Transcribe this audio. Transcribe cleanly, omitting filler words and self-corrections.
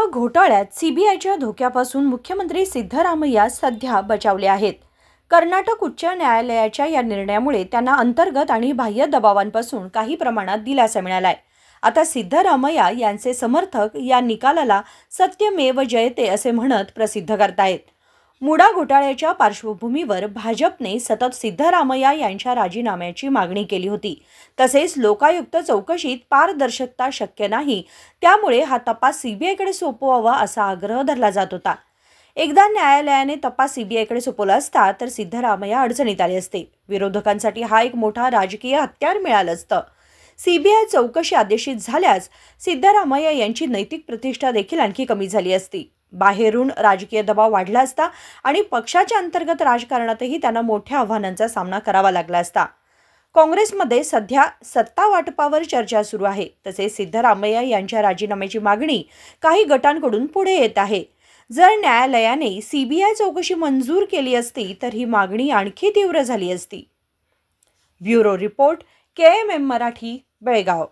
घोटाळ्यात सीबीआयच्या धोक्यापासून मुख्यमंत्री सिद्धरामय्या सध्या बचावले आहेत। कर्नाटक उच्च न्यायालयाच्या या निर्णयामुळे त्यांना अंतर्गत आणि बाह्य दबावांपासून काही प्रमाणात दिलासा मिळालाय। आता सिद्धरामय्या यांचे समर्थक या निकालाला सत्यमेव जयते असे म्हणत प्रसिद्ध करतायत। मुडा घोटाळ्याच्या पार्श्वभूमीवर भाजपने सतत सिद्धरामय्या यांच्या राजीनाम्याची मागणी केली होती। तसेच लोकायुक्त चौकशीत पारदर्शकता शक्य नाही, त्यामुळे हा तपास सीबीआयकडे सोपवावा असा आग्रह धरला जात होता। एकदा न्यायालयाने तपास सीबीआयकडे सोपवला असता तर सिद्धरामय्या अडचणीत आले असते। विरोधकांसाठी हा एक मोठा राजकीय हत्यार मिळालं असतं। सीबीआय चौकशी आदेशित झाल्यास सिद्धरामय्या यांची नैतिक प्रतिष्ठा देखील आणखी कमी झाली असती। बाहेरून राजकीय दबाव वाढला असता आणि पक्षाच्या अंतर्गत राजकारणातही त्यांना मोठ्या आव्हानांचा सामना करावा लागला असता। काँग्रेसमध्ये सध्या सत्ता वाटपावर चर्चा सुरू आहे। तसेच सिद्धरामय्या यांच्या राजीनाम्याची मागणी काही गटांकडून पुढे येत आहे। जर न्यायालयाने सीबीआय चौकशी मंजूर केली असती तर ही मागणी आणखी तीव्र झाली असती। Bureau report, KMM Marathi, Belgaum.